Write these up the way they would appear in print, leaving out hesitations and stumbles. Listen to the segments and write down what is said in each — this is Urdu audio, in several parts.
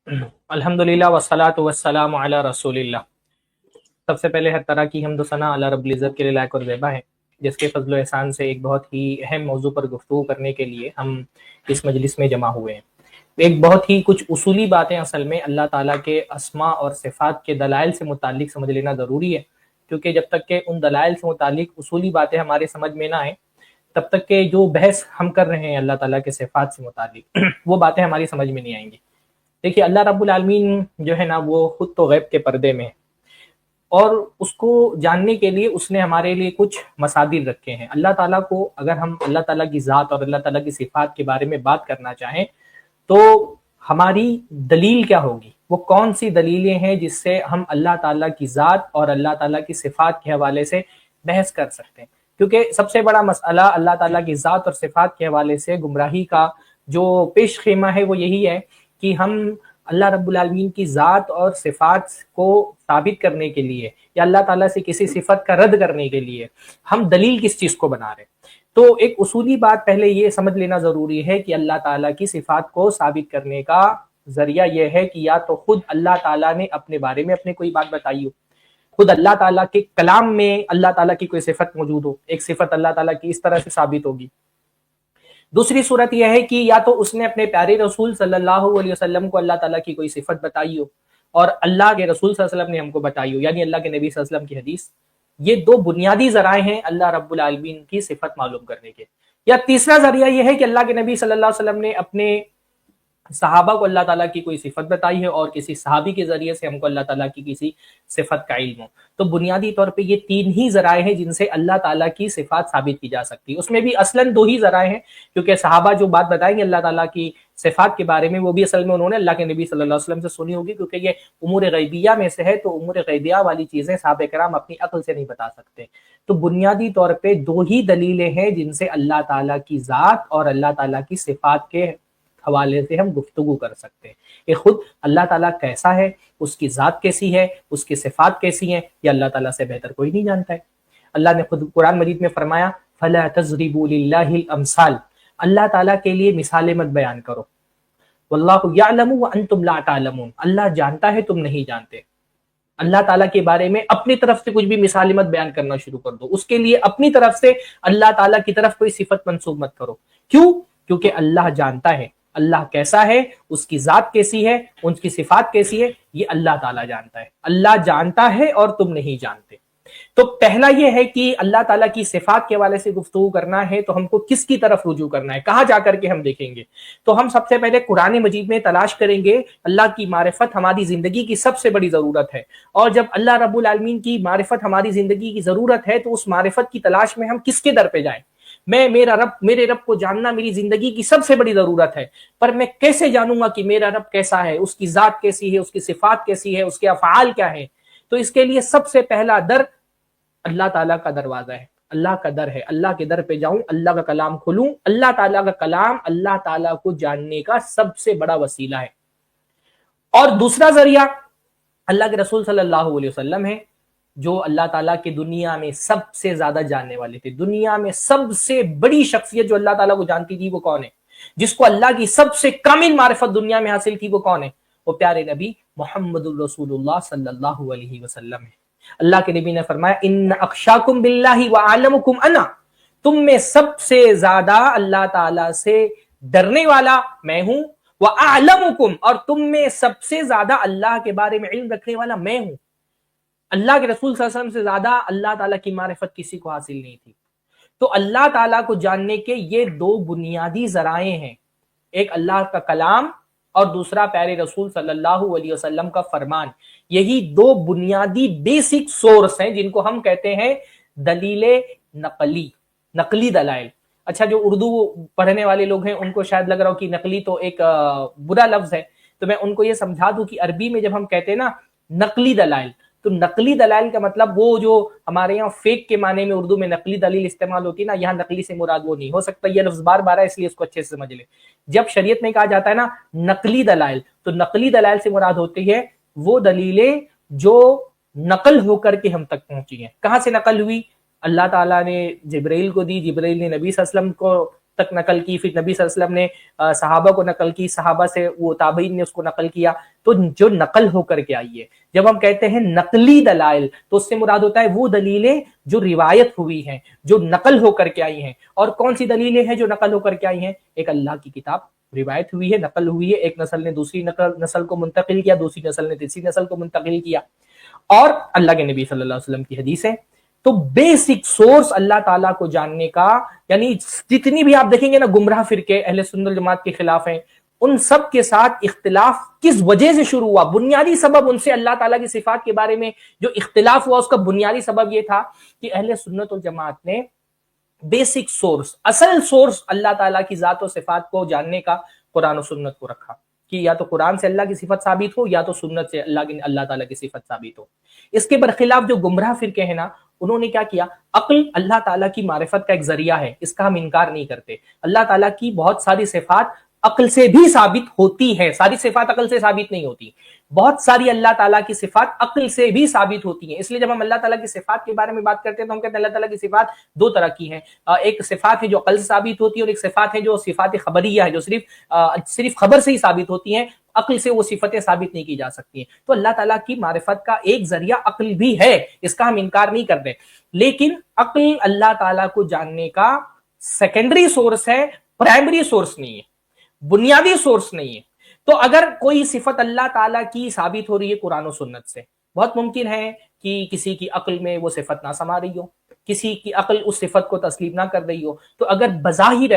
الحمدللہ والصلاۃ والسلام علی رسول اللہ۔ سب سے پہلے ہر طرح کی حمد و ثنا اللہ رب العزت کے لیے لائق اور زیبا ہے، جس کے فضل و احسان سے ایک بہت ہی اہم موضوع پر گفتگو کرنے کے لیے ہم اس مجلس میں جمع ہوئے ہیں۔ ایک بہت ہی کچھ اصولی باتیں اصل میں اللہ تعالیٰ کے اسماء اور صفات کے دلائل سے متعلق سمجھ لینا ضروری ہے، کیونکہ جب تک کہ ان دلائل سے متعلق اصولی باتیں ہمارے سمجھ میں نہ آئیں، تب تک کہ جو بحث ہم کر رہے ہیں اللہ تعالیٰ کے صفات سے متعلق وہ باتیں ہماری سمجھ میں نہیں آئیں گی۔ دیکھیے، اللہ رب العالمین جو ہے نا، وہ خود تو غیب کے پردے میں ہے، اور اس کو جاننے کے لیے اس نے ہمارے لیے کچھ مصادر رکھے ہیں۔ اللہ تعالیٰ کو اگر ہم اللہ تعالیٰ کی ذات اور اللہ تعالیٰ کی صفات کے بارے میں بات کرنا چاہیں تو ہماری دلیل کیا ہوگی، وہ کون سی دلیلیں ہیں جس سے ہم اللہ تعالیٰ کی ذات اور اللہ تعالیٰ کی صفات کے حوالے سے بحث کر سکتے ہیں؟ کیونکہ سب سے بڑا مسئلہ اللہ تعالیٰ کی ذات اور صفات کے حوالے سے گمراہی کا جو پیش خیمہ ہے وہ یہی ہے کہ ہم اللہ رب العالمین کی ذات اور صفات کو ثابت کرنے کے لیے یا اللہ تعالیٰ سے کسی صفت کا رد کرنے کے لیے ہم دلیل کس چیز کو بنا رہے ہیں۔ تو ایک اصولی بات پہلے یہ سمجھ لینا ضروری ہے کہ اللہ تعالیٰ کی صفات کو ثابت کرنے کا ذریعہ یہ ہے کہ یا تو خود اللہ تعالیٰ نے اپنے بارے میں اپنے کوئی بات بتائی ہو، خود اللہ تعالیٰ کے کلام میں اللہ تعالیٰ کی کوئی صفت موجود ہو، ایک صفت اللہ تعالیٰ کی اس طرح سے ثابت ہوگی۔ دوسری صورت یہ ہے کہ یا تو اس نے اپنے پیارے رسول صلی اللہ علیہ وسلم کو اللہ تعالیٰ کی کوئی صفت بتائی ہو اور اللہ کے رسول صلی اللہ علیہ وسلم نے ہم کو بتائی ہو، یعنی اللہ کے نبی صلی اللہ علیہ وسلم کی حدیث۔ یہ دو بنیادی ذرائع ہیں اللہ رب العالمین کی صفت معلوم کرنے کے۔ یا تیسرا ذریعہ یہ ہے کہ اللہ کے نبی صلی اللہ علیہ وسلم نے اپنے صحابہ کو اللہ تعالیٰ کی کوئی صفت بتائی ہے اور کسی صحابی کے ذریعے سے ہم کو اللہ تعالیٰ کی کسی صفت کا علم ہو۔ تو بنیادی طور پہ یہ تین ہی ذرائع ہیں جن سے اللہ تعالیٰ کی صفات ثابت کی جا سکتی ہے۔ اس میں بھی اصلاً دو ہی ذرائع ہیں، کیونکہ صحابہ جو بات بتائیں گے اللہ تعالیٰ کی صفات کے بارے میں وہ بھی اصل میں انہوں نے اللہ کے نبی صلی اللہ علیہ وسلم سے سنی ہوگی، کیونکہ یہ امور غیبیہ میں سے ہے، تو امور غیبیہ والی چیزیں صحابہ کرام اپنی عقل سے نہیں بتا سکتے۔ تو بنیادی طور پہ دو ہی دلیلیں ہیں جن سے اللہ تعالیٰ کی ذات اور اللہ تعالیٰ کی صفات کے حوالے سے ہم گفتگو کر سکتے ہیں کہ خود اللہ تعالیٰ کیسا ہے، اس کی ذات کیسی ہے، اس کی صفات کیسی ہیں، یہ اللہ تعالیٰ سے بہتر کوئی نہیں جانتا ہے۔ اللہ نے خود قرآن مجید میں فرمایا فَلَا تَضْرِبُوا لِلَّهِ الْأَمْثَالِ، اللہ تعالیٰ کے لیے مثالیں مت بیان کرو، وَاللَّهُ يَعْلَمُ وَأَنْتُمْ لَا تَعْلَمُونَ، اللہ جانتا ہے تم نہیں جانتے۔ اللہ تعالیٰ کے بارے میں اپنی طرف سے کچھ بھی مثالیں مت بیان کرنا شروع کر دو، اس کے لیے اپنی طرف سے اللہ تعالیٰ کی طرف کوئی صفت منسوب مت کرو۔ کیوں؟ کیونکہ اللہ جانتا ہے اللہ کیسا ہے، اس کی ذات کیسی ہے، ان کی صفات کیسی ہے، یہ اللہ تعالیٰ جانتا ہے۔ اللہ جانتا ہے اور تم نہیں جانتے۔ تو پہلا یہ ہے کہ اللہ تعالیٰ کی صفات کے حوالے سے گفتگو کرنا ہے تو ہم کو کس کی طرف رجوع کرنا ہے، کہاں جا کر کے ہم دیکھیں گے؟ تو ہم سب سے پہلے قرآن مجید میں تلاش کریں گے۔ اللہ کی معرفت ہماری زندگی کی سب سے بڑی ضرورت ہے، اور جب اللہ رب العالمین کی معرفت ہماری زندگی کی ضرورت ہے تو اس معرفت کی تلاش میں ہم کس کے در پہ جائیں؟ میرے رب کو جاننا میری زندگی کی سب سے بڑی ضرورت ہے، پر میں کیسے جانوں گا کہ میرا رب کیسا ہے، اس کی ذات کیسی ہے، اس کی صفات کیسی ہے، اس کے افعال کیا ہے؟ تو اس کے لیے سب سے پہلا در اللہ تعالیٰ کا دروازہ ہے، اللہ کا در ہے۔ اللہ کے در پہ جاؤں، اللہ کا کلام کھولوں۔ اللہ تعالیٰ کا کلام اللہ تعالیٰ کو جاننے کا سب سے بڑا وسیلہ ہے۔ اور دوسرا ذریعہ اللہ کے رسول صلی اللہ علیہ وسلم ہے، جو اللہ تعالیٰ کی دنیا میں سب سے زیادہ جاننے والے تھے۔ دنیا میں سب سے بڑی شخصیت جو اللہ تعالیٰ کو جانتی تھی وہ کون ہے؟ جس کو اللہ کی سب سے کامل معرفت دنیا میں حاصل تھی وہ کون ہے؟ وہ پیارے نبی محمد الرسول اللہ صلی اللہ علیہ وسلم ہے۔ اللہ کے نبی نے فرمایا ان اخشاکم باللہ وعالمکم انا، تم میں سب سے زیادہ اللہ تعالیٰ سے ڈرنے والا میں ہوں، وَأَعْلَمُكُمْ، اور تم میں سب سے زیادہ اللہ کے بارے میں علم رکھنے والا میں ہوں۔ اللہ کے رسول صلی اللہ علیہ وسلم سے زیادہ اللہ تعالیٰ کی معرفت کسی کو حاصل نہیں تھی۔ تو اللہ تعالیٰ کو جاننے کے یہ دو بنیادی ذرائع ہیں، ایک اللہ کا کلام اور دوسرا پیارے رسول صلی اللہ علیہ وسلم کا فرمان۔ یہی دو بنیادی بیسک سورس ہیں جن کو ہم کہتے ہیں دلیل نقلی دلائل۔ اچھا، جو اردو پڑھنے والے لوگ ہیں ان کو شاید لگ رہا ہو کہ نقلی تو ایک برا لفظ ہے، تو میں ان کو یہ سمجھا دوں کہ عربی میں جب ہم کہتے ہیں نا نقلی دلائل، تو نقلی دلائل کا مطلب وہ جو ہمارے یہاں فیک کے معنی میں اردو میں نقلی دلیل استعمال ہوتی ہے نا، یہاں نقلی سے مراد وہ نہیں ہو سکتا۔ یہ لفظ بار بار ہے اس لیے اس کو اچھے سے سمجھ لیں۔ جب شریعت میں کہا جاتا ہے نا نقلی دلائل، تو نقلی دلائل سے مراد ہوتی ہے وہ دلیلیں جو نقل ہو کر کے ہم تک پہنچی ہیں۔ کہاں سے نقل ہوئی؟ اللہ تعالیٰ نے جبرائیل کو دی، جبرائیل نے نبی صلی اللہ علیہ وسلم کو تک نقل کی، پھر نبی صلی اللہ علیہ وسلم نے صحابہ کو نقل کی، صحابہ سے وہ تابعین نے اس کو نقل کیا، تو جو نقل ہو کر کے آئی ہے. جب ہم کہتے ہیں نقلی دلائل تو اس سے مراد ہوتا ہے وہ دلیلیں جو روایت ہوئی ہیں، جو نقل ہو کر کے آئی ہیں. اور کون سی دلیلیں ہیں جو نقل ہو کر کے آئی ہیں؟ ایک اللہ کی کتاب روایت ہوئی ہے، نقل ہوئی ہے، ایک نسل نے دوسری نسل کو منتقل کیا، دوسری نسل نے تیسری نسل کو منتقل کیا، اور اللہ کے نبی صلی اللہ علیہ وسلم کی حدیث ہے. تو بیسک سورس اللہ تعالیٰ کو جاننے کا، یعنی جتنی بھی آپ دیکھیں گے نا گمراہ فرقے اہل سنت والجماعت کے خلاف ہیں، ان سب کے ساتھ اختلاف کس وجہ سے شروع ہوا؟ بنیادی سبب ان سے اللہ تعالیٰ کی صفات کے بارے میں جو اختلاف ہوا اس کا بنیادی سبب یہ تھا کہ اہل سنت والجماعت نے بیسک سورس، اصل سورس اللہ تعالیٰ کی ذات و صفات کو جاننے کا قرآن و سنت کو رکھا کہ یا تو قرآن سے اللہ کی صفت ثابت ہو یا تو سنت سے اللہ تعالیٰ کی صفت ثابت ہو. اس کے برخلاف جو گمراہ فرقے ہیں نا، انہوں نے کیا کیا؟ عقل اللہ تعالیٰ کی معرفت کا ایک ذریعہ ہے، اس کا ہم انکار نہیں کرتے. اللہ تعالیٰ کی بہت ساری صفات عقل سے بھی ثابت ہوتی ہیں، ساری صفات عقل سے ثابت نہیں ہوتی، بہت ساری اللہ تعالیٰ کی صفات عقل سے بھی ثابت ہوتی ہیں. اس لیے جب ہم اللہ تعالیٰ کی صفات کے بارے میں بات کرتے ہیں تو ہم کہتے ہیں اللہ تعالیٰ کی صفات دو طرح کی ہیں. ایک صفات ہے جو عقل سے ثابت ہوتی ہے، اور ایک صفات ہے جو صفات خبریہ ہے، جو صرف خبر سے ہی ثابت ہوتی ہیں، عقل سے وہ صفتیں ثابت نہیں کی جا سکتی ہیں. تو اللہ تعالیٰ کی معرفت کا ایک ذریعہ عقل بھی ہے، اس کا ہم انکار نہیں کرتے، لیکن عقل اللہ تعالیٰ کو جاننے کا سیکنڈری سورس ہے، پرائمری سورس نہیں ہے، بنیادی سورس نہیں ہے. تو اگر کوئی صفت اللہ تعالیٰ کی ثابت ہو رہی ہے قرآن و سنت سے، بہت ممکن ہے کہ کسی کی عقل میں وہ صفت نہ سما رہی ہو، کسی کی عقل اس صفت کو تسلیم نہ کر رہی ہو. تو اگر بظاہر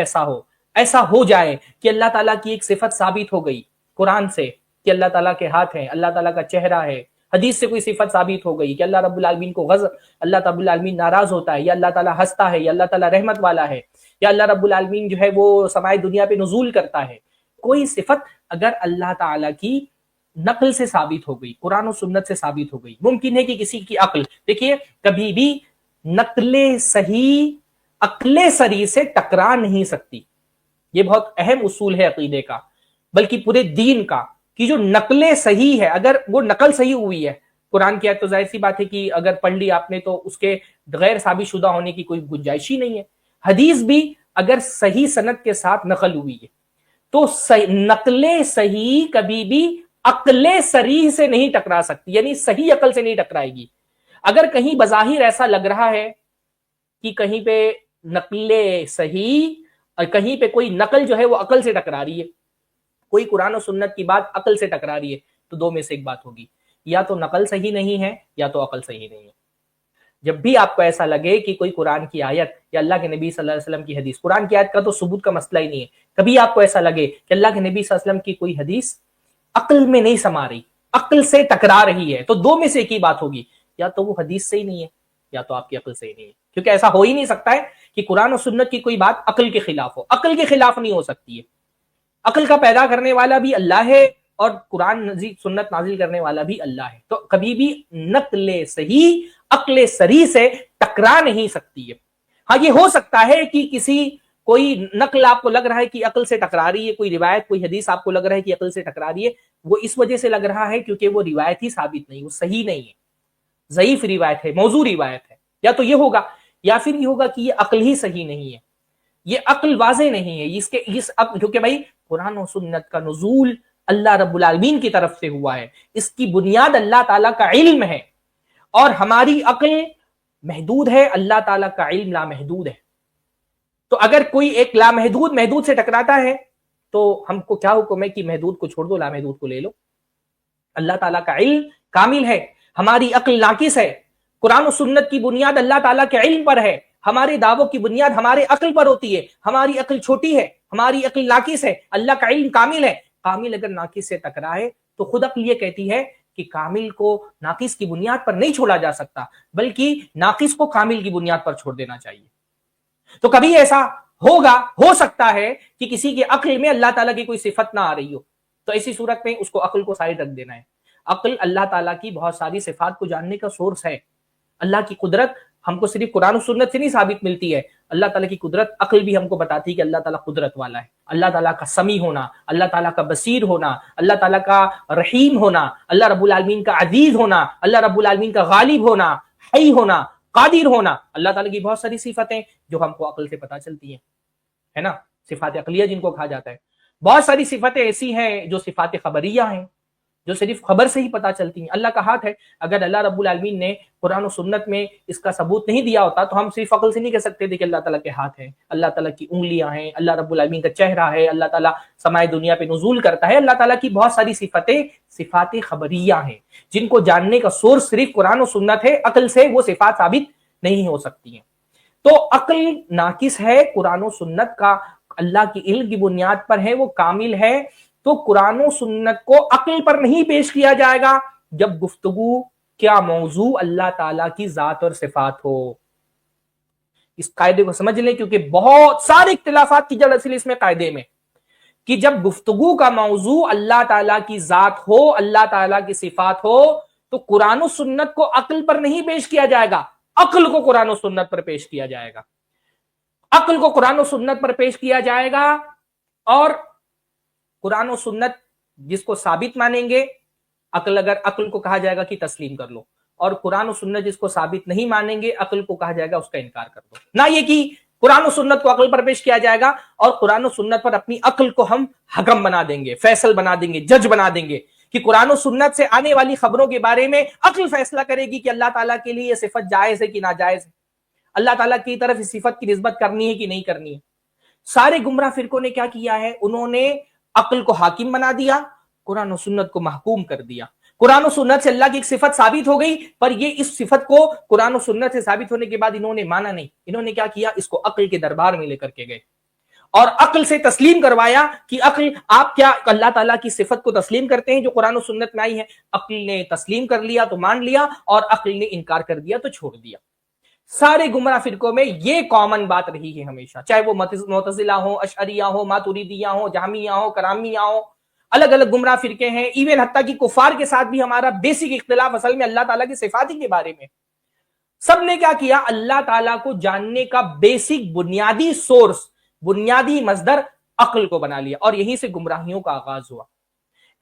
ایسا ہو جائے کہ اللہ تعالیٰ کی ایک صفت ثابت ہو گئی قرآن سے کہ اللہ تعالیٰ کے ہاتھ ہیں، اللہ تعالیٰ کا چہرہ ہے، حدیث سے کوئی صفت ثابت ہو گئی کہ اللہ رب العالمین کو غضب، اللہ رب العالمین ناراض ہوتا ہے، یا اللہ تعالیٰ ہنستا ہے، یا اللہ تعالیٰ رحمت والا ہے، یا اللہ رب العالمین جو ہے وہ سمائے دنیا پہ نزول کرتا ہے، کوئی صفت اگر اللہ تعالیٰ کی نقل سے ثابت ہو گئی، قرآن و سنت سے ثابت ہو گئی. ممکن ہے کہ کسی کی عقل، دیکھیے کبھی بھی نقل صحیح عقل سری سے ٹکرا نہیں سکتی. یہ بہت اہم اصول ہے عقیدے کا، بلکہ پورے دین کا، کہ جو نقل صحیح ہے اگر وہ نقل صحیح ہوئی ہے قرآن کی آیت، تو ظاہر سی بات ہے کہ اگر پڑھ لی آپ نے تو اس کے غیر ثابت شدہ ہونے کی کوئی گنجائش ہی نہیں ہے. حدیث بھی اگر صحیح سند کے ساتھ نقل ہوئی ہے تو نقل صحیح کبھی بھی عقل صریح سے نہیں ٹکرا سکتی، یعنی صحیح عقل سے نہیں ٹکرائے گی. اگر کہیں بظاہر ایسا لگ رہا ہے کہ کہیں پہ نقل صحیح اور کہیں پہ کوئی نقل جو ہے وہ عقل سے ٹکرا رہی ہے، کوئی قرآن و سنت کی بات عقل سے ٹکرا رہی ہے، تو دو میں سے ایک بات ہوگی، یا تو نقل صحیح نہیں ہے یا تو عقل صحیح نہیں ہے. جب بھی آپ کو ایسا لگے کہ کوئی قرآن کی آیت یا اللہ کے نبی صلی اللہ علیہ وسلم کی حدیث، قرآن کی آیت کا تو ثبوت کا مسئلہ ہی نہیں ہے، کبھی آپ کو ایسا لگے کہ اللہ کے نبی صلی اللہ علیہ وسلم کی کوئی حدیث عقل میں نہیں سما رہی، عقل سے ٹکرا رہی ہے، تو دو میں سے ایک ہی بات ہوگی، یا تو وہ حدیث سے ہی نہیں ہے یا تو آپ کی عقل سے ہی نہیں ہے. کیونکہ ایسا ہو ہی نہیں سکتا ہے کہ قرآن و سنت کی کوئی بات عقل کے خلاف ہو، عقل کے خلاف نہیں ہو سکتی ہے. عقل کا پیدا کرنے والا بھی اللہ ہے اور قرآن سنت نازل کرنے والا بھی اللہ ہے. تو کبھی بھی نقل صحیح عقل صریح سے ٹکرا نہیں سکتی ہے. ہاں یہ ہو سکتا ہے کہ کوئی نقل آپ کو لگ رہا ہے کہ عقل سے ٹکرا رہی ہے، کوئی روایت کوئی حدیث آپ کو لگ رہا ہے کہ عقل سے ٹکرا رہی ہے، وہ اس وجہ سے لگ رہا ہے کیونکہ وہ روایت ہی ثابت نہیں، وہ صحیح نہیں ہے، ضعیف روایت ہے، موضوع روایت ہے. یا تو یہ ہوگا یا پھر یہ ہوگا کہ یہ عقل ہی صحیح نہیں ہے، یہ عقل واضح نہیں ہے. کیونکہ بھائی قرآن و سنت کا نزول اللہ رب العالمین کی طرف سے ہوا ہے، اس کی بنیاد اللہ تعالیٰ کا علم ہے، اور ہماری عقل محدود ہے، اللہ تعالیٰ کا علم لامحدود ہے. تو اگر کوئی ایک محدود سے ٹکراتا ہے تو ہم کو کیا حکم ہے کہ محدود کو چھوڑ دو، لامحدود کو لے لو. اللہ تعالیٰ کا علم کامل ہے، ہماری عقل ناقص ہے. قرآن و سنت کی بنیاد اللہ تعالیٰ کے علم پر ہے، ہمارے دعووں کی بنیاد ہمارے عقل پر ہوتی ہے. ہماری عقل چھوٹی ہے، ہماری عقل ناقص ہے، اللہ کا علم کامل ہے. کامل اگر ناقص سے ٹکرائے تو خود عقل یہ کہتی ہے کہ کامل کو ناقص کی بنیاد پر نہیں چھوڑا جا سکتا، بلکہ ناقص کو کامل کی بنیاد پر چھوڑ دینا چاہیے. تو کبھی ایسا ہو سکتا ہے کہ کسی کے عقل میں اللہ تعالیٰ کی کوئی صفت نہ آ رہی ہو، تو ایسی صورت میں اس کو عقل کو سائڈ رکھ دینا ہے. عقل اللہ تعالیٰ کی بہت ساری صفات کو جاننے کا سورس ہے. اللہ کی قدرت ہم کو صرف قرآن و سنت سے نہیں ثابت ملتی ہے، اللہ تعالیٰ کی قدرت عقل بھی ہم کو بتاتی ہے کہ اللہ تعالیٰ قدرت والا ہے. اللہ تعالیٰ کا سمیع ہونا، اللہ تعالیٰ کا بصیر ہونا، اللہ تعالیٰ کا رحیم ہونا، اللہ رب العالمین کا عزیز ہونا، اللہ رب العالمین کا غالب ہونا، حی ہونا، قادر ہونا، اللہ تعالیٰ کی بہت ساری صفتیں جو ہم کو عقل سے پتہ چلتی ہیں، ہے نا. صفات عقلیہ جن کو کہا جاتا ہے. بہت ساری صفتیں ایسی ہیں جو صفات خبریہ ہیں، جو صرف خبر سے ہی پتہ چلتی ہیں. اللہ کا ہاتھ ہے، اگر اللہ رب العالمین نے قرآن و سنت میں اس کا ثبوت نہیں دیا ہوتا تو ہم صرف عقل سے نہیں کہہ سکتے تھے کہ اللہ تعالیٰ کے ہاتھ ہیں، اللہ تعالیٰ کی انگلیاں ہیں، اللہ رب العالمین کا چہرہ ہے، اللہ تعالیٰ سمائے دنیا پہ نزول کرتا ہے. اللہ تعالیٰ کی بہت ساری صفتیں صفات خبریہ ہیں جن کو جاننے کا سورس صرف قرآن و سنت ہے، عقل سے وہ صفات ثابت نہیں ہو سکتی ہیں. تو عقل ناقص ہے، قرآن و سنت کا اللہ کی علم کی بنیاد پر ہے، وہ کامل ہے. تو قرآن و سنت کو عقل پر نہیں پیش کیا جائے گا جب گفتگو کیا موضوع اللہ تعالیٰ کی ذات اور صفات ہو. اس قاعدے کو سمجھ لیں کیونکہ بہت سارے اختلافات کی جڑ اصل اس میں قاعدے میں کہ جب گفتگو کا موضوع اللہ تعالیٰ کی ذات ہو، اللہ تعالیٰ کی صفات ہو، تو قرآن و سنت کو عقل پر نہیں پیش کیا جائے گا، عقل کو قرآن و سنت پر پیش کیا جائے گا. عقل کو قرآن و سنت پر پیش کیا جائے گا اور قرآن و سنت جس کو ثابت مانیں گے، اگر عقل کو کہا جائے گا کہ تسلیم کر لو، اور قرآن و سنت جس کو ثابت نہیں مانیں گے، عقل کو کہا جائے گا اس کا انکار کر دو. نہ یہ کہ قرآن و سنت کو عقل پر پیش کیا جائے گا اور قرآن و سنت پر اپنی عقل کو ہم حکم بنا دیں گے، فیصل بنا دیں گے، جج بنا دیں گے کہ قرآن و سنت سے آنے والی خبروں کے بارے میں عقل فیصلہ کرے گی کہ اللہ تعالیٰ کے لیے یہ صفت جائز ہے کہ ناجائز ہے، اللہ تعالیٰ کی طرف اس صفت کی نسبت کرنی ہے کہ نہیں کرنی ہے. سارے گمراہ فرقوں نے کیا کیا ہے؟ انہوں نے عقل کو حاکم بنا دیا، قرآن و سنت کو محکوم کر دیا. قرآن و سنت سے اللہ کی ایک صفت ثابت ہو گئی، پر یہ اس صفت کو قرآن و سنت سے ثابت ہونے کے بعد انہوں نے مانا نہیں. انہوں نے کیا کیا؟ اس کو عقل کے دربار میں لے کر کے گئے اور عقل سے تسلیم کروایا کہ عقل آپ کیا اللہ تعالیٰ کی صفت کو تسلیم کرتے ہیں جو قرآن و سنت میں آئی ہے؟ عقل نے تسلیم کر لیا تو مان لیا، اور عقل نے انکار کر دیا تو چھوڑ دیا. سارے گمراہ فرقوں میں یہ کامن بات رہی ہے ہمیشہ، چاہے وہ معتزلہ ہوں، اشعریہ ہوں، ماتوریدیہ ہوں، جہمیہ ہوں، کرامیہ ہوں، الگ الگ گمراہ فرقے ہیں. ایون حتیٰ کہ کفار کے ساتھ بھی ہمارا بیسک اختلاف اصل میں اللہ تعالیٰ کی صفات ہی کے بارے میں. سب نے کیا کیا؟ اللہ تعالیٰ کو جاننے کا بیسک بنیادی سورس، بنیادی مصدر عقل کو بنا لیا، اور یہیں سے گمراہیوں کا آغاز ہوا.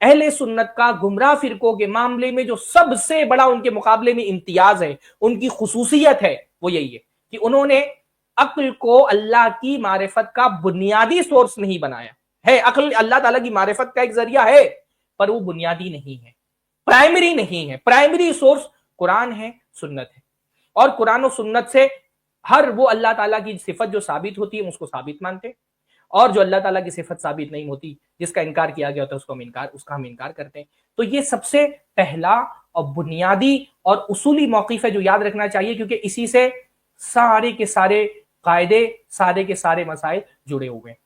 اہل سنت کا گمراہ فرقوں کے معاملے میں جو سب سے بڑا ان کے مقابلے میں امتیاز ہے، ان کی خصوصیت ہے، وہ یہی ہے کہ انہوں نے عقل کو اللہ کی معرفت کا بنیادی سورس نہیں بنایا. ہے عقل اللہ تعالیٰ کی معرفت کا ایک ذریعہ ہے، پر وہ بنیادی نہیں ہے، پرائمری نہیں ہے. پرائمری سورس قرآن ہے، سنت ہے، اور قرآن و سنت سے ہر وہ اللہ تعالیٰ کی صفت جو ثابت ہوتی ہے اس کو ثابت مانتے، اور جو اللہ تعالیٰ کی صفت ثابت نہیں ہوتی، جس کا انکار کیا گیا ہوتا ہے اس کا ہم انکار کرتے ہیں. تو یہ سب سے پہلا اور بنیادی اور اصولی موقف ہے جو یاد رکھنا چاہیے، کیونکہ اسی سے سارے کے سارے قاعدے، سارے کے سارے مسائل جڑے ہوئے ہیں.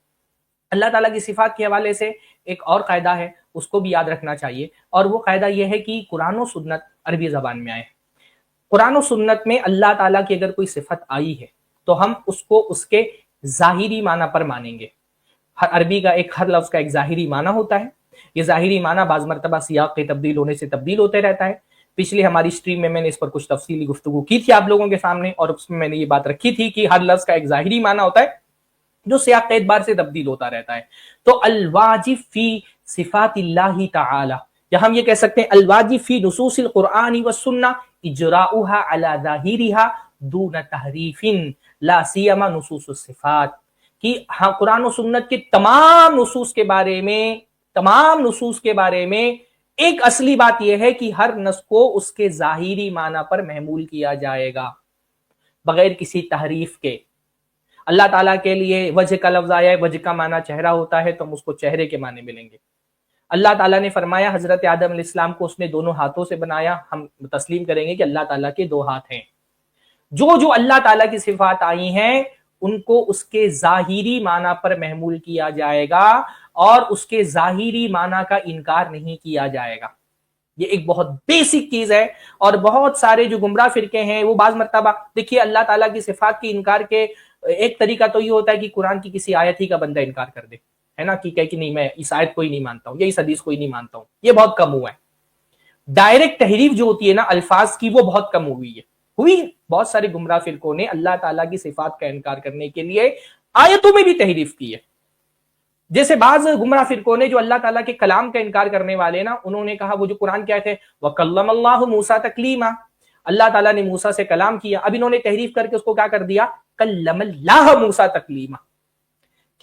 اللہ تعالیٰ کی صفات کے حوالے سے ایک اور قاعدہ ہے، اس کو بھی یاد رکھنا چاہیے، اور وہ قاعدہ یہ ہے کہ قرآن و سنت عربی زبان میں آئے. قرآن و سنت میں اللہ تعالیٰ کی اگر کوئی صفت آئی ہے تو ہم اس کو اس کے ظاہری معنی پر مانیں گے. ہر عربی کا ہر لفظ کا ایک ظاہری معنی ہوتا ہے. یہ ظاہری معنی بعض مرتبہ سیاق کے تبدیل ہونے سے تبدیل ہوتے رہتا ہے. پچھلی ہماری اسٹریم میں نے اس پر کچھ تفصیلی گفتگو کی تھی آپ لوگوں کے سامنے، اور اس میں نے یہ بات رکھی تھی کہ ہر لفظ کا ایک ظاہری معنی ہوتا ہے جو سیاق کے اعتبار سے تبدیل ہوتا رہتا ہے. تو الواجب فی صفات اللہ تعالی، یا ہم یہ کہہ سکتے ہیں الواجب فی نصوص القرآن والسنہ اجراؤها علی ظاہرها دون تحریف لا سیما نصوص الصفات، کہ ہاں قرآن و سنت کے تمام نصوص کے بارے میں ایک اصلی بات یہ ہے کہ ہر نص کو اس کے ظاہری معنی پر محمول کیا جائے گا بغیر کسی تحریف کے. اللہ تعالیٰ کے لیے وجہ کا لفظ آیا ہے، وجہ کا معنی چہرہ ہوتا ہے تو ہم اس کو چہرے کے معنی ملیں گے. اللہ تعالیٰ نے فرمایا حضرت آدم علیہ السلام کو اس نے دونوں ہاتھوں سے بنایا، ہم تسلیم کریں گے کہ اللہ تعالیٰ کے دو ہاتھ ہیں. جو اللہ تعالیٰ کی صفات آئی ہیں ان کو اس کے ظاہری معنی پر محمول کیا جائے گا اور اس کے ظاہری معنی کا انکار نہیں کیا جائے گا. یہ ایک بہت بیسک چیز ہے، اور بہت سارے جو گمراہ فرقے ہیں وہ بعض مرتبہ دیکھیے اللہ تعالیٰ کی صفات کی انکار کے ایک طریقہ تو یہ ہوتا ہے کہ قرآن کی کسی آیت ہی کا بندہ انکار کر دے، ہے نا، کہ کہے کہ نہیں میں اس آیت کو ہی نہیں مانتا ہوں یا اس حدیث کو ہی نہیں مانتا ہوں. یہ بہت کم ہوا ہے. ڈائریکٹ تحریف جو ہوتی ہے نا الفاظ کی، وہ بہت کم ہوئی ہے. بہت سارے گمراہ فرقوں نے اللہ تعالیٰ کی صفات کا انکار کرنے کے لیے آیتوں میں بھی تحریف کی ہے. جیسے بعض گمراہ فرقوں نے جو اللہ تعالیٰ کے کلام کا انکار کرنے والے نا، انہوں نے کہا وہ جو قرآن کیا ہے وَكَلَّمَ اللَّهُ مُوسَىٰ تَكْلِيمًا، اللہ تعالیٰ نے موسیٰ سے کلام کیا. اب انہوں نے تحریف کر کے اس کو کیا کر دیا، کلم اللہ موسیٰ تکلیما،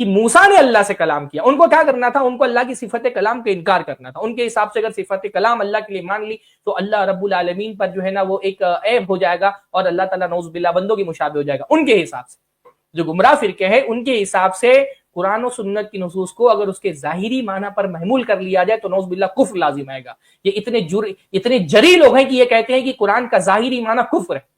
کہ موسیٰ نے اللہ سے کلام کیا. ان کو کیا کرنا تھا؟ ان کو اللہ کی صفت کلام کا انکار کرنا تھا. ان کے حساب سے اگر صفت کلام اللہ کے لیے مان لی تو اللہ رب العالمین پر جو ہے نا وہ ایک عیب ہو جائے گا اور اللہ تعالیٰ نعوذ باللہ بندوں کی مشابہ ہو جائے گا. ان کے حساب سے جو گمراہ فرقے ہیں ان کے حساب سے قرآن و سنت کی نصوص کو اگر اس کے ظاہری معنی پر محمول کر لیا جائے تو نعوذ باللہ کفر لازم آئے گا. یہ اتنے جری لوگ ہیں کہ یہ کہتے ہیں کہ قرآن کا ظاہری معنی کفر ہے.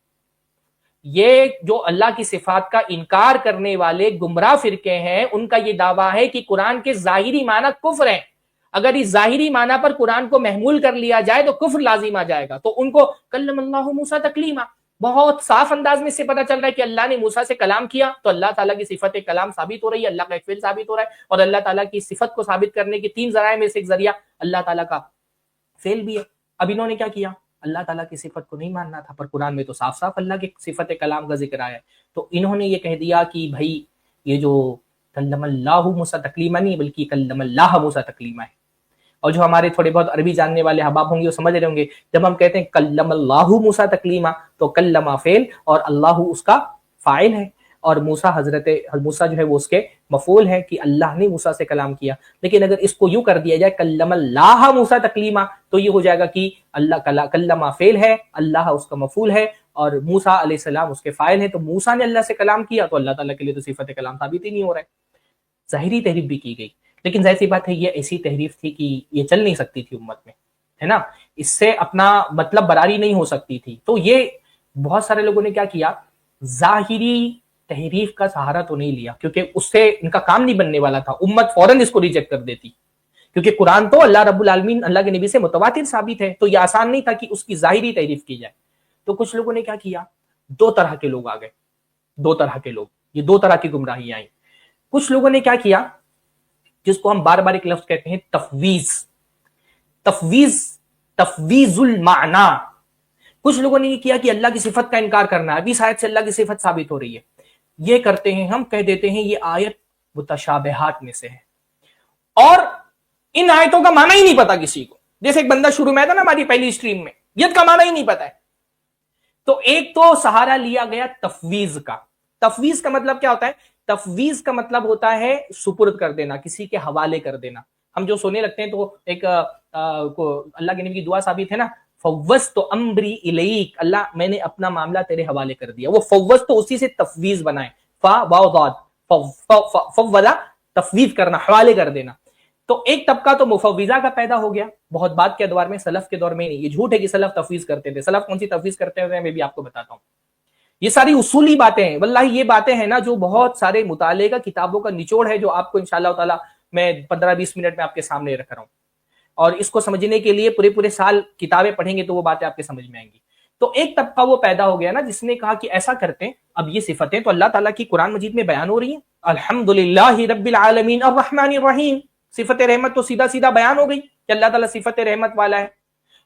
یہ جو اللہ کی صفات کا انکار کرنے والے گمراہ فرقے ہیں ان کا یہ دعویٰ ہے کہ قرآن کے ظاہری معنی کفر ہیں. اگر اس ظاہری معنی پر قرآن کو محمول کر لیا جائے تو کفر لازم آ جائے گا. تو ان کو کلم اللہ موسیٰ تکلیما، بہت صاف انداز میں اس سے پتہ چل رہا ہے کہ اللہ نے موسیٰ سے کلام کیا تو اللہ تعالیٰ کی صفت کلام ثابت ہو رہی ہے، اللہ کا ایک فعل ثابت ہو رہا ہے، اور اللہ تعالیٰ کی صفت کو ثابت کرنے کے 3 ذرائع میں سے ایک ذریعہ اللہ تعالیٰ کا فعل بھی ہے. اب انہوں نے کیا کیا؟ اللہ تعالیٰ کی صفت کو نہیں ماننا تھا، پر قرآن میں تو صاف صاف اللہ کی صفت کلام کا ذکر آیا ہے. تو انہوں نے یہ کہہ دیا کہ بھائی یہ جو کلم اللہ موسیٰ تکلیما نہیں بلکہ کلم اللہ موسیٰ تکلیما ہے. اور جو ہمارے تھوڑے بہت عربی جاننے والے احباب ہوں گے وہ سمجھ رہے ہوں گے جب ہم کہتے ہیں کلم اللہ موسیٰ تکلیما تو کلمہ فعل اور اللہ اس کا فاعل ہے، اور موسیٰ حضرت موسیٰ جو ہے وہ اس کے مفعول ہے کہ اللہ نے موسیٰ سے کلام کیا. لیکن اگر اس کو یوں کر دیا جائے کلم اللہ موسیٰ تکلیما تو یہ ہو جائے گا کہ اللہ کلمہ فعل ہے، اللہ اس کا مفعول ہے اور موسیٰ علیہ السلام اس کے فاعل ہے. تو موسیٰ نے اللہ سے کلام کیا تو اللہ تعالیٰ کے لیے تو صفت کلام ثابت ہی نہیں ہو رہا ہے. ظاہری تحریف بھی کی گئی، لیکن ظاہر سی بات ہے یہ ایسی تحریف تھی کہ یہ چل نہیں سکتی تھی امت میں، ہے نا، اس سے اپنا مطلب براری نہیں ہو سکتی تھی. تو یہ بہت سارے لوگوں نے کیا کیا، ظاہری تحریف کا سہارا تو نہیں لیا کیونکہ اس سے ان کا کام نہیں بننے والا تھا. امت فوراً اس کو ریجیکٹ کر دیتی کیونکہ قرآن تو اللہ رب العالمین اللہ کے نبی سے متواتر ثابت ہے، تو یہ آسان نہیں تھا کہ اس کی ظاہری تحریف کی جائے. تو کچھ لوگوں نے کیا کیا، 2 طرح کے لوگ آ گئے، 2 طرح کے لوگ، یہ 2 طرح کی گمراہی آئیں. کچھ لوگوں نے کیا کیا، جس کو ہم بار بار ایک لفظ کہتے ہیں تفویض المعنی. کچھ لوگوں نے یہ کیا کہ اللہ کی صفت کا انکار کرنا ہے، ابھی اس آیت سے اللہ کی صفت ثابت ہو رہی ہے، یہ کرتے ہیں ہم، کہہ دیتے ہیں یہ آیت متشابہات میں سے ہے اور ان آیتوں کا معنی ہی نہیں پتا کسی کو. جیسے ایک بندہ شروع میں تھا نا ہماری پہلی اسٹریم میں، یہ کا معنی ہی نہیں پتا ہے. تو ایک تو سہارا لیا گیا تفویض کا. تفویض کا مطلب کیا ہوتا ہے؟ تفویض کا مطلب ہوتا ہے سپرد کر دینا، کسی کے حوالے کر دینا. ہم جو سونے لگتے ہیں تو ایک اللہ کے نبی کی دعا ثابت ہے نا، فوضت امری الیک، اللہ میں نے اپنا معاملہ تیرے حوالے کر دیا. وہ فوض تو اسی سے تفویض بنائے، فا واو ضاد، فوضا تفویض کرنا، حوالے کر دینا. تو ایک طبقہ تو مفوضہ کا پیدا ہو گیا بہت بعد کے ادوار میں، سلف کے دور میں نہیں. یہ جھوٹ ہے کہ سلف تفویض کرتے تھے. سلف کون سی تفویض کرتے ہوئے میں بھی آپ کو بتاتا ہوں. یہ ساری اصولی باتیں ہیں، واللہ یہ باتیں ہیں نا جو بہت سارے مطالعے کا کتابوں کا نچوڑ ہے، جو آپ کو انشاءاللہ تعالی میں 15-20 منٹ میں آپ کے سامنے رکھ رہا ہوں. اور اس کو سمجھنے کے لیے پورے سال کتابیں پڑھیں گے تو وہ باتیں آپ کے سمجھ میں آئیں گی. تو ایک طبقہ وہ پیدا ہو گیا نا جس نے کہا کہ ایسا کرتے ہیں، اب یہ صفتیں تو اللہ تعالیٰ کی قرآن مجید میں بیان ہو رہی ہیں، الحمدللہ رب العالمین الرحمن الرحیم، صفت رحمت تو سیدھا بیان ہو گئی کہ اللہ تعالیٰ صفت رحمت والا ہے.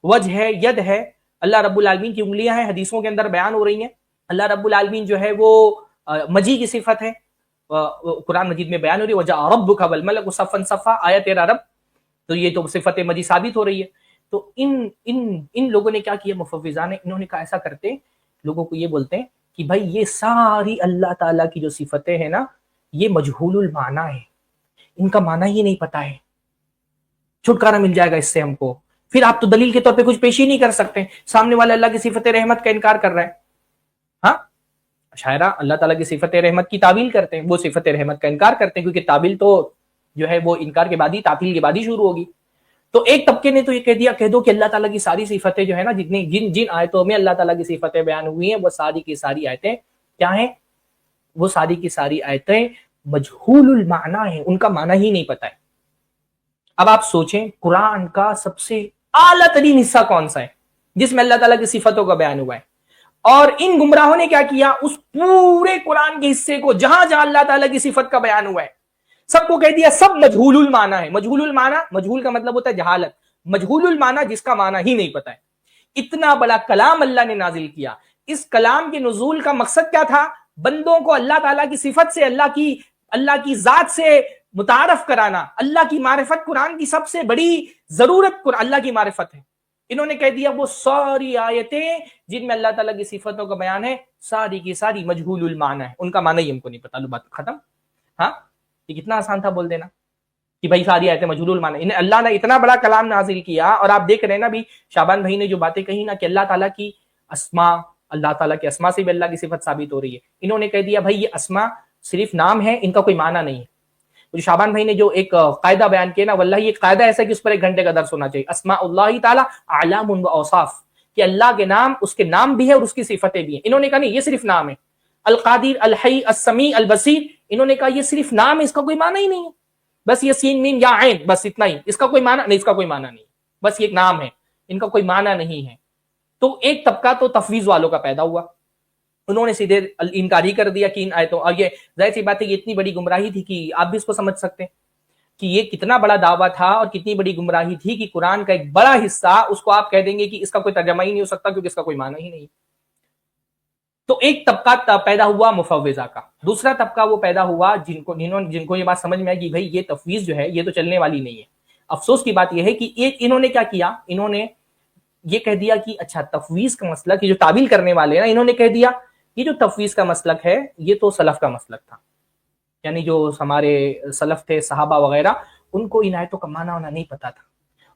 وجہ ہے، ید ہے، اللہ رب العالمین کی انگلیاں ہیں، حدیثوں کے اندر بیان ہو رہی ہیں. اللہ رب العالمین جو ہے وہ مجی کی صفت ہے، قرآن مجید میں بیان ہو رہی ہے. وجاء ربک والملک صفا صفا، آیا تیرا رب، تو یہ تو صفت مجی ثابت ہو رہی ہے. تو ان لوگوں نے کیا کیا، مفوضہ نے، انہوں نے کہا ایسا کرتے لوگوں کو یہ بولتے ہیں کہ بھائی یہ ساری اللہ تعالیٰ کی جو صفتیں ہیں نا یہ مجہول المعنی ہے، ان کا معنی ہی نہیں پتا ہے، چھٹکارا مل جائے گا اس سے ہم کو. پھر آپ تو دلیل کے طور پہ کچھ پیش ہی نہیں کر سکتے، سامنے والا اللہ کی صفت رحمت کا انکار کر رہا ہے. ہاں شاعرہ اللہ تعالیٰ کی صفت رحمت کی تعویل کرتے ہیں، وہ صفت رحمت کا انکار کرتے ہیں کیونکہ تعویل تو جو ہے وہ انکار کے بعد ہی، تعطیل کے بعد ہی شروع ہوگی. تو ایک طبقے نے تو یہ کہہ دو کہ اللہ تعالیٰ کی ساری صفتیں جو ہے نا، جن آیتوں میں اللہ تعالیٰ کی صفتیں بیان ہوئی ہیں وہ ساری کی ساری آیتیں کیا ہیں، وہ ساری کی ساری آیتیں مجہول المعنی ہیں، ان کا معنی ہی نہیں پتا ہے. اب آپ سوچیں قرآن کا سب سے اعلیٰ ترین حصہ کون سا ہے جس میں اللہ تعالیٰ کی صفتوں کا بیان ہوا ہے، اور ان گمراہوں نے کیا کیا، اس پورے قرآن کے حصے کو جہاں اللہ تعالیٰ کی صفت کا بیان ہوا ہے سب کو کہہ دیا سب مجہول المعنی ہے. مجہول المعنی، مجہول کا مطلب ہوتا ہے جہالت، مجہول المعنی جس کا معنی ہی نہیں پتا ہے. اتنا بڑا کلام اللہ نے نازل کیا، اس کلام کے نزول کا مقصد کیا تھا، بندوں کو اللہ تعالیٰ کی صفت سے، اللہ کی ذات سے متعارف کرانا. اللہ کی معرفت قرآن کی سب سے بڑی ضرورت اللہ کی معرفت ہے. انہوں نے کہہ دیا وہ ساری آیتیں جن میں اللہ تعالیٰ کی صفتوں کا بیان ہے ساری کی ساری مجہول المعنی ہے، ان کا معنی ہی ہم کو نہیں پتا. لو بات ختم. ہاں یہ کتنا آسان تھا بول دینا کہ بھائی ساری آیتیں مجہول المعنی. انہیں اللہ نے اتنا بڑا کلام نازل کیا, اور آپ دیکھ رہے ہیں نا بھی شعبان بھائی نے جو باتیں کہی نا کہ اللہ تعالیٰ کی اسما, اللہ تعالیٰ کے اسما سے بھی اللہ کی صفت ثابت ہو رہی ہے. انہوں نے کہہ دیا بھائی یہ اسما صرف نام ہے, ان کا کوئی معنی نہیں ہے. جو شعبان بھائی نے جو ایک قاعدہ بیان کیا نا, واللہ یہ قاعدہ ایسا کہ اس پر 1 گھنٹے کا درس ہونا چاہیے. اسماء اللہ تعالیٰ اعلام و اوصاف, کہ اللہ کے نام اس کے نام بھی ہے اور اس کی صفتیں بھی ہیں. انہوں نے کہا نہیں یہ صرف نام ہے. القادر, الحی, السمیع, البصیر, انہوں نے کہا یہ صرف نام ہے, اس کا کوئی معنی ہی نہیں ہے. بس یہ سین میم یا عین, بس اتنا ہی, اس کا کوئی معنی نہیں, اس کا کوئی معنی نہیں, بس یہ ایک نام ہے, ان کا کوئی معنی نہیں ہے. تو ایک طبقہ تو تفویض والوں کا پیدا ہوا, انہوں نے سیدھے انکاری کر دیا کہ ان آیتوں, اور یہ ظاہر سی بات ہے یہ اتنی بڑی گمراہی تھی کہ آپ بھی اس کو سمجھ سکتے ہیں کہ یہ کتنا بڑا دعویٰ تھا اور کتنی بڑی گمراہی تھی کہ قرآن کا ایک بڑا حصہ اس کو آپ کہہ دیں گے کہ اس کا کوئی ترجمہ ہی نہیں ہو سکتا کیونکہ اس کا کوئی معنی ہی نہیں. تو ایک طبقہ پیدا ہوا مفوضہ کا. دوسرا طبقہ وہ پیدا ہوا جن کو یہ بات سمجھ میں آئی کہ بھائی یہ تفویض جو ہے یہ تو چلنے والی نہیں ہے. افسوس کی بات یہ ہے کہ انہوں نے کیا کیا, انہوں نے یہ کہہ دیا کہ اچھا تفویض کا مسلک, یہ جو تعویل کرنے والے ہیں انہوں نے کہہ دیا یہ جو تفویض کا مسلک ہے یہ تو سلف کا مسلک تھا, یعنی جو ہمارے سلف تھے صحابہ وغیرہ, ان کو ان آیتوں کا معنی ہونا نہیں پتا تھا,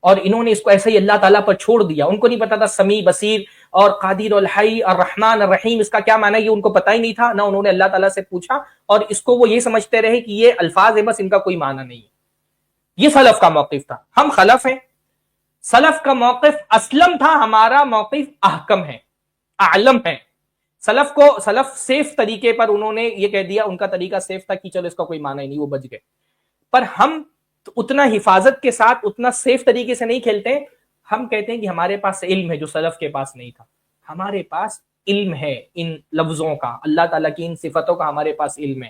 اور انہوں نے اس کو ایسے ہی اللہ تعالیٰ پر چھوڑ دیا. ان کو نہیں پتا تھا سمیع, بصیر اور قادر, الحی, الرحمن, الرحیم اس کا کیا معنی ہے, یہ ان کو پتہ ہی نہیں تھا. نہ انہوں نے اللہ تعالیٰ سے پوچھا, اور اس کو وہ یہ سمجھتے رہے کہ یہ الفاظ ہے, بس ان کا کوئی معنی نہیں ہے. یہ سلف کا موقف تھا. ہم خلف ہیں, سلف کا موقف اسلم تھا, ہمارا موقف احکم ہے, اعلم ہے. سلف سیف طریقے پر انہوں نے یہ کہہ دیا, ان کا طریقہ سیف تھا کہ چلو اس کا کوئی معنی ہی نہیں, وہ بچ گئے. پر ہم اتنا حفاظت کے ساتھ اتنا سیف طریقے سے نہیں کھیلتے. ہم کہتے ہیں کہ ہمارے پاس علم ہے جو سلف کے پاس نہیں تھا. ہمارے پاس علم ہے ان لفظوں کا, اللہ تعالیٰ کی ان صفتوں کا ہمارے پاس علم ہے.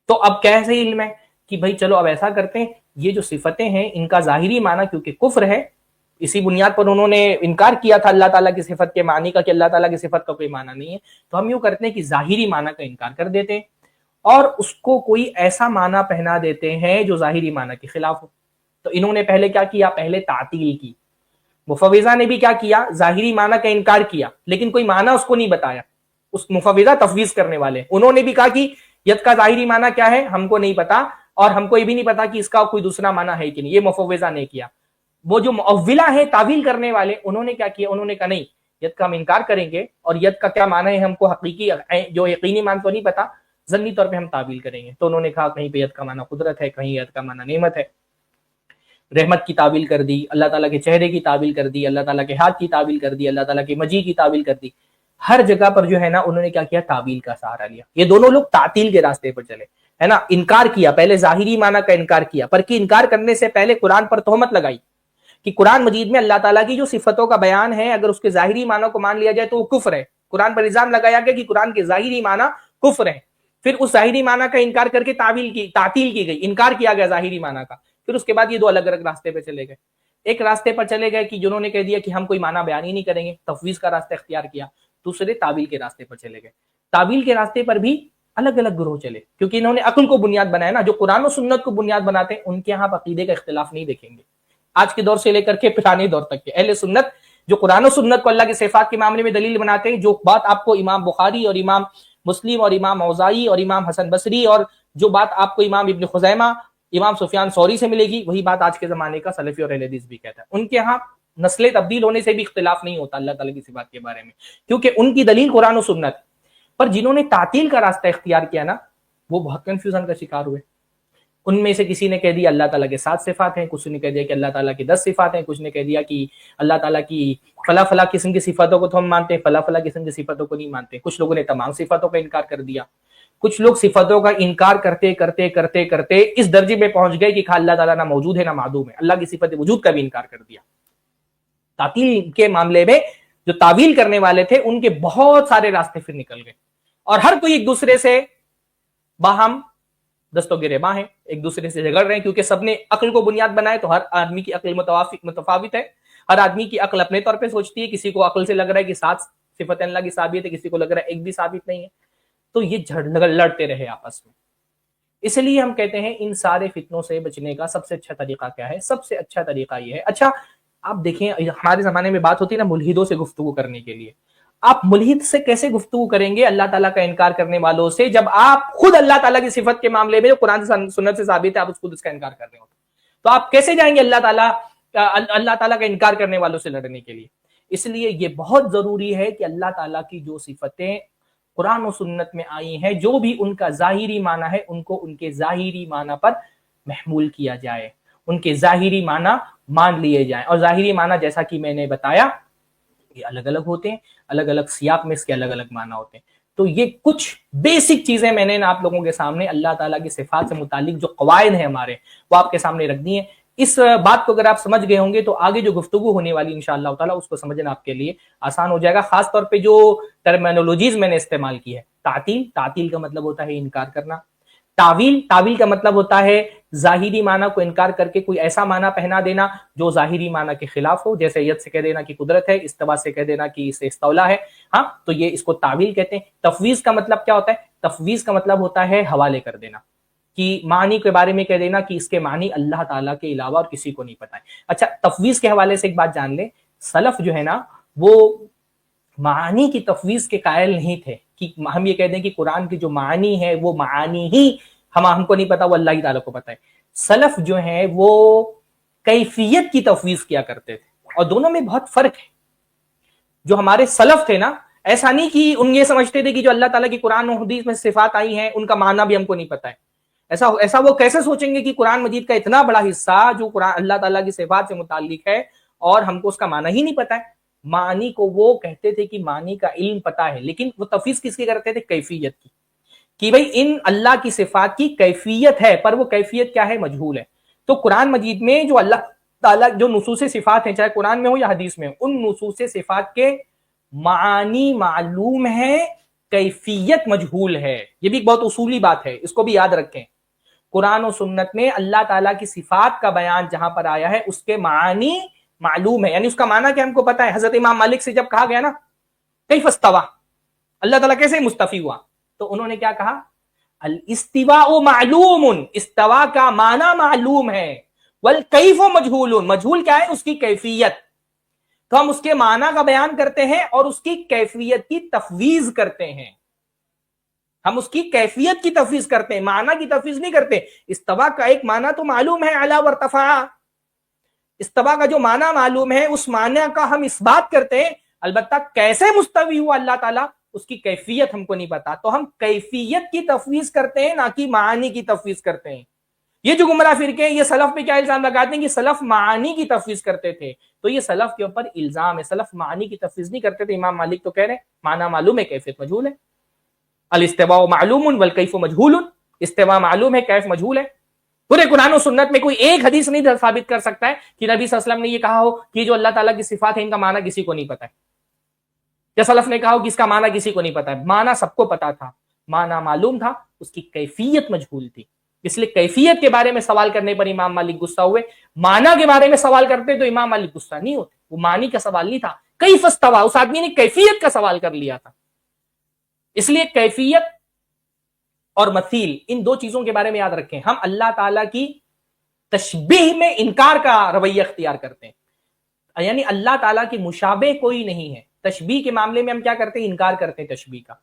تو اب کیسے علم ہے کہ بھائی چلو اب ایسا کرتے ہیں, یہ جو صفتیں ہیں ان کا ظاہری معنی کیونکہ کفر ہے, اسی بنیاد پر انہوں نے انکار کیا تھا اللہ تعالیٰ کی صفت کے معنی کا کہ اللہ تعالیٰ کی صفت کا کوئی معنی نہیں ہے. تو ہم یوں کرتے ہیں کہ ظاہری معنی کا انکار کر دیتے ہیں اور اس کو کوئی ایسا معنی پہنا دیتے ہیں جو ظاہری معنی کے خلاف ہو. تو انہوں نے پہلے کیا کیا, پہلے تعطیل کی. مفوضہ نے بھی کیا کیا, ظاہری معنی کا انکار کیا لیکن کوئی معنی اس کو نہیں بتایا. اس مفوضہ تفویض کرنے والے انہوں نے بھی کہا کہ ید کا ظاہری معنی کیا ہے ہم کو نہیں پتا, اور ہم کو یہ بھی نہیں پتا کہ اس کا کوئی دوسرا معنی ہے کہ نہیں. یہ مفوضہ نے کیا. وہ جو مؤولہ ہے تعویل کرنے والے, انہوں نے کیا کیا, انہوں نے کہا نہیں ید کا ہم انکار کریں گے, اور ید کا کیا معنی ہے ہم کو حقیقی جو یقینی معنی تو نہیں پتا, ظنی طور پہ ہم تعویل کریں گے. تو انہوں نے کہا کہیں پہ ید کا معنی قدرت ہے, کہیں ید کا معنی نعمت ہے, رحمت کی تعویل کر دی, اللہ تعالیٰ کے چہرے کی تعویل کر دی, اللہ تعالیٰ کے ہاتھ کی تعویل کر دی, اللہ تعالیٰ کے مجیء کی تعویل کر دی. ہر جگہ پر جو ہے نا انہوں نے کیا کیا, تعویل کا سہارا لیا. یہ دونوں لوگ تعطیل کے راستے پر چلے, ہے نا. انکار کیا, پہلے ظاہری معنی کا انکار کیا, پر کہ انکار کرنے سے پہلے قرآن پر تہمت لگائی کہ قرآن مجید میں اللہ تعالیٰ کی جو صفتوں کا بیان ہے اگر اس کے ظاہری معنی کو مان لیا جائے تو وہ کفر ہے. قرآن پر الزام لگایا گیا کہ قرآن کے ظاہری معنی کفر ہے. پھر اس ظاہری معنی کا انکار کر کے تعطیل کی گئی, انکار کیا گیا ظاہری معنی کا. پھر اس کے بعد یہ دو الگ الگ راستے پہ چلے گئے. ایک راستے پر چلے گئے کہ جنہوں نے کہہ دیا کہ ہم کوئی معنی بیان ہی نہیں کریں گے, تفویض کا راستہ اختیار کیا. دوسرے تعویل کے راستے پر چلے گئے. تعویل کے راستے پر بھی الگ الگ گروہ چلے کیونکہ انہوں نے عقل کو بنیاد بنایا نا. جو قرآن و سنت کو بنیاد بناتے ہیں ان کے یہاں عقیدے کا اختلاف نہیں دیکھیں گے. آج کے دور سے لے کر کے پرانے دور تک کے اہل سنت جو قرآن و سنت کو اللہ کے صفات کے معاملے میں دلیل بناتے ہیں, جو بات آپ کو امام بخاری اور امام مسلم اور امام اوزاعی اور امام حسن بصری اور جو بات آپ کو امام ابن خزیمہ, امام سفیان ثوری سے ملے گی, وہی بات آج کے زمانے کا سلفی اور اہل حدیث بھی کہتا ہے. ان کے ہاں نسلیں تبدیل ہونے سے بھی اختلاف نہیں ہوتا اللہ تعالیٰ کی صفات کے بارے میں, کیونکہ ان کی دلیل قرآن و سنت. پر جنہوں نے تعطیل کا راستہ اختیار کیا نا وہ بہت کنفیوژن کا شکار ہوئے. ان میں سے کسی نے کہہ دیا اللہ تعالیٰ کے 7 صفات ہیں, کچھ نے کہہ دیا کہ اللہ تعالیٰ کی 10 صفات ہیں, کچھ نے کہہ دیا کہ اللہ تعالیٰ کی فلاں فلاں قسم کی صفاتوں کو تو ہم مانتے ہیں, فلاں فلاں قسم کی صفاتوں کو نہیں مانتے. کچھ لوگوں نے تمام صفاتوں کا انکار کر دیا. کچھ لوگ صفاتوں کا انکار کرتے کرتے کرتے کرتے اس درجے میں پہنچ گئے کہ اللہ تعالیٰ نہ موجود ہے نہ معدوم ہے, اللہ کی صفت وجود کا بھی انکار کر دیا. تعطیل کے معاملے میں جو تعویل کرنے والے تھے ان کے بہت سارے راستے پھر نکل گئے, اور ہر کوئی ایک دوسرے سے باہم دست و گریباں ہیں, ایک دوسرے سے جھگڑ رہے ہیں کیونکہ سب نے عقل کو بنیاد بنائے. تو ہر آدمی کی عقل متفاوت ہے, ہر آدمی کی عقل اپنے طور پہ سوچتی ہے. کسی کو عقل سے لگ رہا ہے کہ 7 صفت اللہ کی ثابت ہے, کسی کو لگ رہا ہے ایک بھی ثابت نہیں ہے. تو یہ لڑتے رہے آپس میں. اس لیے ہم کہتے ہیں ان سارے فتنوں سے بچنے کا سب سے اچھا طریقہ کیا ہے؟ سب سے اچھا طریقہ یہ ہے, اچھا آپ دیکھیں ہمارے زمانے میں بات ہوتی ہے نا ملحدوں سے گفتگو کرنے کے لیے. آپ ملحد سے کیسے گفتگو کریں گے اللہ تعالیٰ کا انکار کرنے والوں سے، جب آپ خود اللہ تعالیٰ کی صفت کے معاملے میں جو قرآن سنت سے ثابت ہے آپ خود اس کا انکار کر رہے ہو، تو آپ کیسے جائیں گے اللہ تعالیٰ کا انکار کرنے والوں سے لڑنے کے لیے؟ اس لیے یہ بہت ضروری ہے کہ اللہ تعالیٰ کی جو صفتیں قرآن و سنت میں آئی ہیں، جو بھی ان کا ظاہری معنی ہے ان کو ان کے ظاہری معنی پر محمول کیا جائے، ان کے ظاہری معنی مان لیے جائیں. اور ظاہری معنی جیسا کہ میں نے بتایا یہ الگ الگ ہوتے ہیں، الگ الگ سیاق میں اس کے الگ الگ معنی ہوتے ہیں. تو یہ کچھ بیسک چیزیں میں نے آپ لوگوں کے سامنے اللہ تعالیٰ کی صفات سے متعلق جو قواعد ہیں ہمارے، وہ آپ کے سامنے رکھ دی ہیں. اس بات کو اگر آپ سمجھ گئے ہوں گے تو آگے جو گفتگو ہونے والی انشاءاللہ تعالیٰ اس کو سمجھنا آپ کے لیے آسان ہو جائے گا. خاص طور پہ جو ٹرمینولوجیز میں نے استعمال کی ہے، تعطیل کا مطلب ہوتا ہے انکار کرنا، تعویل کا مطلب ہوتا ہے ظاہری معنی کو انکار کر کے کوئی ایسا معنی پہنا دینا جو ظاہری معنی کے خلاف ہو، جیسے ید سے کہہ دینا کہ قدرت ہے، استوا سے کہہ دینا کہ اسے استولا ہے. ہاں، تو یہ اس کو تعویل کہتے ہیں. تفویض کا مطلب کیا ہوتا ہے؟ تفویض کا مطلب ہوتا ہے حوالے کر دینا، کہ معنی کے بارے میں کہہ دینا کہ اس کے معنی اللہ تعالیٰ کے علاوہ اور کسی کو نہیں پتہ ہے. اچھا، تفویض کے حوالے سے ایک بات جان لیں، سلف جو ہے نا وہ معانی کی تفویض کے قائل نہیں تھے کہ ہم یہ کہہ دیں کہ قرآن کی جو معانی ہے وہ معانی ہی ہم کو نہیں پتا، وہ اللہ تعالیٰ کو پتہ ہے. سلف جو ہیں وہ کیفیت کی تفویض کیا کرتے تھے، اور دونوں میں بہت فرق ہے. جو ہمارے سلف تھے نا، ایسا نہیں کہ ان یہ سمجھتے تھے کہ جو اللہ تعالیٰ کی قرآن و حدیث میں صفات آئی ہیں ان کا معنی بھی ہم کو نہیں پتا ہے. ایسا وہ کیسے سوچیں گے کہ قرآن مجید کا اتنا بڑا حصہ جو قرآن اللہ تعالیٰ کی صفات سے متعلق ہے اور ہم کو اس کا معنی ہی نہیں پتا ہے. معنی کو وہ کہتے تھے کہ معنی کا علم پتا ہے، لیکن وہ تفویض کس کی کرتے تھے؟ کیفیت کی، کہ بھئی ان اللہ کی صفات کی کیفیت ہے، پر وہ کیفیت کیا ہے؟ مجہول ہے. تو قرآن مجید میں جو اللہ تعالیٰ جو نصوص صفات ہیں، چاہے قرآن میں ہو یا حدیث میں ہو، ان نصوص صفات کے معانی معلوم ہے، کیفیت مجہول ہے. یہ بھی ایک بہت اصولی بات ہے، اس کو بھی یاد رکھیں. قرآن و سنت میں اللہ تعالیٰ کی صفات کا بیان جہاں پر آیا ہے اس کے معانی معلوم ہے، یعنی اس کا معنی کہ ہم کو پتا ہے. حضرت امام مالک سے جب کہا گیا نا کیف استویٰ، اللہ تعالیٰ کیسے مستوی ہوا، تو انہوں نے کیا کہا؟ الاستواء معلوم، استوا کا معنی معلوم ہے، والکیف مجہول، مجہول کیا ہے؟ اس کی کیفیت. تو ہم اس کے معنی کا بیان کرتے ہیں اور اس کی کیفیت کی تفویض کرتے ہیں. ہم اس کی کیفیت کی تفویض کرتے ہیں، معنی کی تفویض نہیں کرتے. استوا کا ایک معنی تو معلوم ہے، اعلیٰ وارتفاع. استوا کا جو معنی معلوم ہے اس معنی کا ہم اس بات کرتے ہیں، البتہ کیسے مستوی ہوا اللہ تعالیٰ اس کی کیفیت ہم کو نہیں پتا. تو ہم کیفیت کی تفویض کرتے ہیں، نہ کہ معانی کی تفویض کرتے ہیں. یہ جو گمراہ فرقے ہیں یہ سلف پہ کیا الزام لگاتے ہیں کہ سلف معانی کی تفویض کرتے تھے، تو یہ سلف کے اوپر الزام ہے. سلف معانی کی تفویض نہیں کرتے تھے. امام مالک تو کہہ رہے ہیں معنی معلوم ہے، کیفیت مجہول ہے. الاستواء معلوم والکیف مجہول، استواء معلوم ہے، کیف مجہول ہے. پورے قرآن و سنت میں کوئی ایک حدیث نہیں ثابت کر سکتا ہے کہ نبی صلی اللہ علیہ وسلم نے یہ کہا ہو کہ جو اللہ تعالیٰ کی صفات ہیں ان کا معنی کسی کو نہیں پتا ہے، یا سلف نے کہا ہو کہ اس کا معنی کسی کو نہیں پتا ہے. معنی سب کو پتا تھا، معنی معلوم تھا، اس کی کیفیت مجہول تھی. اس لیے کیفیت کے بارے میں سوال کرنے پر امام مالک غصہ ہوئے. معنی کے بارے میں سوال کرتے تو امام مالک غصہ نہیں ہوتے. وہ معنی کا سوال نہیں تھا، کیف استویٰ، اس آدمی نے کیفیت کا سوال کر لیا تھا. اس لیے کیفیت اور مثیل، ان دو چیزوں کے بارے میں یاد رکھیں. ہم اللہ تعالیٰ کی تشبیہ میں انکار کا رویہ اختیار کرتے ہیں، یعنی اللہ تعالیٰ کی مشابہ کوئی نہیں ہے. تشبیہ کے معاملے میں ہم کیا کرتے ہیں؟ انکار کرتے ہیں تشبیہ کا.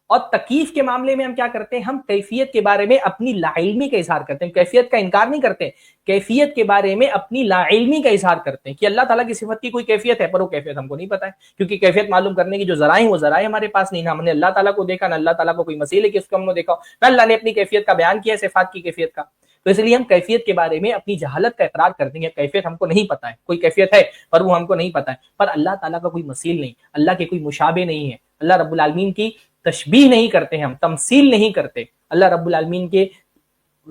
اور تکییف کے معاملے میں ہم کیا کرتے ہیں؟ ہم کیفیت کے بارے میں اپنی لا علمی کا اظہار کرتے ہیں. کیفیت کا انکار نہیں کرتے، کیفیت کے بارے میں اپنی لا علمی کا اظہار کرتے ہیں کہ اللہ تعالیٰ کی صفت کی کوئی کیفیت ہے، پر وہ کیفیت ہم کو نہیں پتا ہے، کیونکہ کیفیت معلوم کرنے کی جو ذرائع وہ ذرائع ہمارے پاس نہیں. نہ ہم نے اللہ تعالیٰ کو دیکھا، نہ اللہ تعالیٰ کو کوئی مثیل ہے کہ اس کو ہم نے دیکھا، نہ اللہ نے اپنی کیفیت کا بیان کیا ہے، صفات کی کیفیت کا. تو اس لیے ہم کیفیت کے بارے میں اپنی جہالت کا اقرار کرتے ہیں. کیفیت ہم کو نہیں پتا ہے، کوئی کیفیت ہے پر وہ ہم کو نہیں پتا ہے. پر اللہ تعالیٰ کا کوئی مثیل نہیں، اللہ کے کوئی مشابہ نہیں ہے. اللہ رب العالمین کی تشبیہ نہیں کرتے ہیں، ہم تمثیل نہیں کرتے. اللہ رب العالمین کے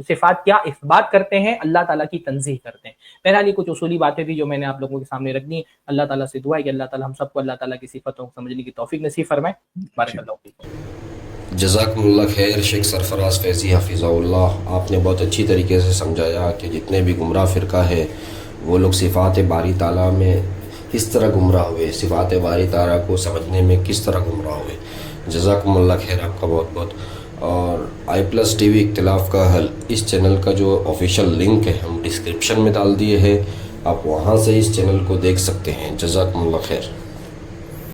صفات کیا اثبات کرتے ہیں، اللہ تعالیٰ کی تنزیہ کرتے ہیں. بہرحال یہ کچھ اصولی باتیں تھی جو میں نے آپ لوگوں کے سامنے رکھ دی. اللہ تعالیٰ سے دعا ہے کہ اللہ تعالیٰ ہم سب کو اللہ تعالیٰ کی صفاتوں کو سمجھنے کی توفیق نصیب فرمائے. بارک اللہ فیکم. جزاکم اللہ خیر شیخ سرفراز فیضی حفظہ اللہ. آپ نے بہت اچھی طریقے سے سمجھایا کہ جتنے بھی گمراہ فرقہ ہے وہ لوگ صفات باری تعالیٰ میں کس طرح گمراہ ہوئے، صفات باری تعالیٰ کو سمجھنے میں کس طرح گمراہ ہوئے. جزاکم اللہ خیر آپ کا بہت بہت. اور i+TV اختلاف کا حل اس چینل کا جو آفیشیل لنک ہے ہم ڈسکرپشن میں ڈال دیے ہیں، آپ وہاں سے اس چینل کو دیکھ سکتے ہیں. جزاکم اللہ خیر.